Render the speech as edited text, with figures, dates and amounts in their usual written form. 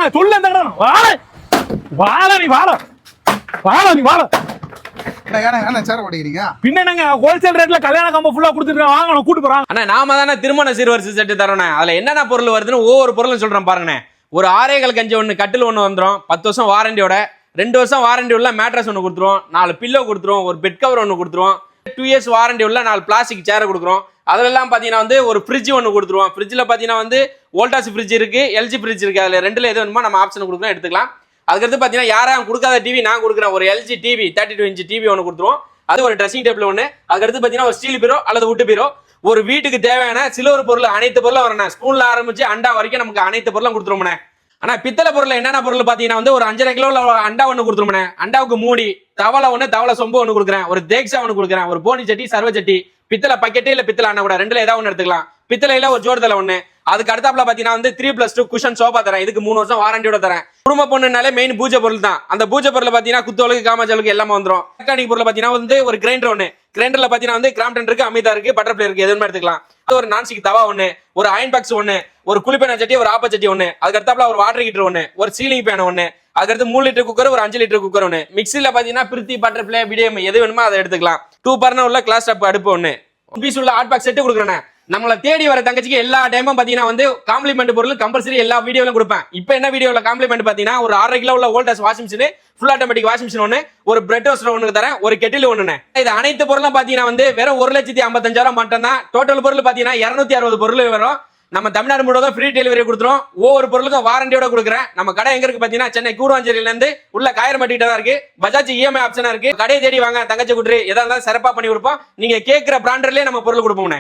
வாங்க சொல்ல இந்த கடை வாழ வாழ நீ வாழ வாழ நீ வாழ சேர ஓடிக்கிறீங்க பின்ன என்னங்க ஹோல்சேல் ரேட்ல கல்யாண கம்பு ஃபுல்லா கொடுத்துட்டு வாங்க நான் கூட்டு போறேன். அண்ணா நாம தானே திருமண சீர்வரிசை செட்டு தரோண்ணே. அதுல என்னென்ன பொருள் வருதுன்னு ஒவ்வொரு பொருளும் சொல்றேன் பாருங்கண்ணே. ஒரு 6 கஞ்சி ஒன்று கட்டில் ஒன்று வந்துடும், 10 வருஷம் வாரண்டியோட, 2 வருஷம் வாரண்டி உள்ள மேட்ரஸ் ஒன்று கொடுத்துருவோம், 4 பில்லோ கொடுத்துருவோம், ஒரு பெட் கவர் ஒன்று கொடுத்துருவோம், 2 இயர்ஸ் வாரண்டி உள்ள 4 பிளாஸ்டிக் சேரை கொடுக்குறோம். அதெல்லாம் பார்த்தீங்கன்னா வந்து ஒரு ஃப்ரிட்ஜ் ஒன்று கொடுத்துருவோம். ஃப்ரிட்ஜில் பார்த்தீங்கன்னா வந்து வோல்டாஸ் ஃப்ரிட்ஜ் இருக்கு, எல்ஜி ஃப்ரிட்ஜ் இருக்கு. அதில் ரெண்டுல எது வேணுமோ நம்ம ஆப்ஷன் கொடுக்குறோம், எடுத்துக்கலாம். அதுக்கடுத்து பார்த்தீங்கன்னா யாரும் கொடுக்காத டிவி நான் கொடுக்குறேன். ஒரு எல்ஜி டிவி 32 இன்ச் டிவி ஒன்று கொடுத்துருவோம். அது ஒரு ட்ரெஸ்ஸிங் டேபிள் ஒன்று. அதுக்கடுத்து பார்த்தீங்கன்னா ஒரு ஸ்டீல் பீரோ அல்லது உட்டு பீரோ. ஒரு வீட்டுக்கு தேவையான சிலர் பொருள் அனைத்து பொருளும் வரணும். ஸ்பூன்ல ஆரம்பிச்சு அண்டா வரைக்கும் நமக்கு அனைத்து பொருளும் கொடுத்துருவோம்ண்ணே. ஆனா பித்தளை பொருள் என்னென்ன பொருள் பாத்தீங்கன்னா வந்து ஒரு 5.5 கிலோ அண்டா ஒன்று கொடுத்துருமே, அண்டாவுக்கு மூடி, தவளை ஒன்று, தவளை சொம்பு ஒன்று கொடுக்குறேன், ஒரு தேக்ஸா ஒன்று கொடுக்குறேன், ஒரு போனி சட்டி, சர்வ சட்டி, பித்தளை பக்கெட்டு இல்ல பித்தளை அண்ணா கூட ரெண்டுல ஏதாவது ஒன்று எடுத்துக்கலாம். பித்தளையில ஒரு ஜோடு தலை ஒன்று. அதுக்கு அடுத்தாப்புல பாத்தீங்கன்னா வந்து 3+2 குஷன் சோபா தரேன். இதுக்கு 3 வருஷம் வாரண்டியோட தரேன். குடும்ப பொண்ணுனாலே மெயின் பூஜை பொருள் தான். அந்த பூஜை பொருள் பாத்தீங்கன்னா குத்தோலுக்கு காமாச்சலுக்கு எல்லாமே வந்துடும். எலக்ட்ரானிக் பொருள் பாத்தீங்கன்னா வந்து ஒரு கிரைண்டர் ஒன்று. கிரைண்டர்ல பாத்தீங்கன்னா வந்து கிராம்டன் இருக்கு, அமிதா இருக்கு, பட்டர்ஃப்ளை இருக்கு, எதுவுமே எடுத்துக்கலாம். ஒரு நான்ஸ்டிக் தவா ஒன்று, ஒரு அயன் பாக்ஸ் ஒன்று, ஒரு குளிப்பெண்ண சட்டி, ஒரு ஆப்ப சட்டி ஒன்று, அதுக்கு அடுத்தாப்புல ஒரு வாட்டர் ஹீட்டர் ஒன்று, ஒரு சீலிங் பேன் ஒன்று, அதுக்கடுத்து 3 லிட்டர் குக்கர், ஒரு 5 லிட்டர் குக்கர் ஒன்று. மிக்சில பாத்தீங்கன்னா பிரித்தி, பட்டர்ஃப்ளை, பிடிஎம் எது வேணுமோ அதை எடுத்துக்கலாம். 2 பர்னர் உள்ள கிளாஸ் டாப் அடுப்பு ஒன்று, பீஸ் உள்ள ஹாட் பாக்ஸ் செட்டு கொடுக்குறேன். நம்மளை தேடி வர தங்கச்சிக்கு எல்லா டைமும் பாத்தீங்கன்னா வந்து காம்ப்ளிமெண்ட் பொருள் கம்பல்சரி எல்லா வீடியோவிலும் கொடுப்பேன். இப்போ என்ன வீடியோல காம்ப்ளிமெண்ட் பாத்தீங்கன்னா ஒரு 6.5 கிலோ உள்ள Voltas washing machine, full automatic washing machine ஒன்று, ஒரு பிரெட் ரோஸ்டர் ஒன்று தரேன், ஒரு கெட்டில் ஒன்று. இது அனைத்து பொருளும் பாத்தீங்கன்னா வந்து வெறும் 1,55,000 மட்டும் தான். டோட்டல் பொருள் பாத்தீங்கன்னா 260 பொருள் வரும். நம்ம தமிழ்நாடு முழுவதும் ஃப்ரீ டெலிவரி கொடுத்துரும். ஒவ்வொரு பொருளுக்கும் வாரண்டியோட கொடுக்குறேன். நம்ம கடை எங்க இருக்கு பாத்தீங்கன்னா சென்னை கூடுவாஞ்சேரியில இருந்து உள்ள காயர்மட்டிட்ட தான் இருக்கு. பஜாஜ் இஎம்ஐ ஆப்ஷனா இருக்கு. கடையை தேடி வாங்க, தங்கச்சி குட்ரி எதா இருந்தாலும் சிறப்பா பண்ணி கொடுப்போம். நீங்க கேட்கிற பிராண்டர்லயே நம்ம பொருள் கொடுப்போம்.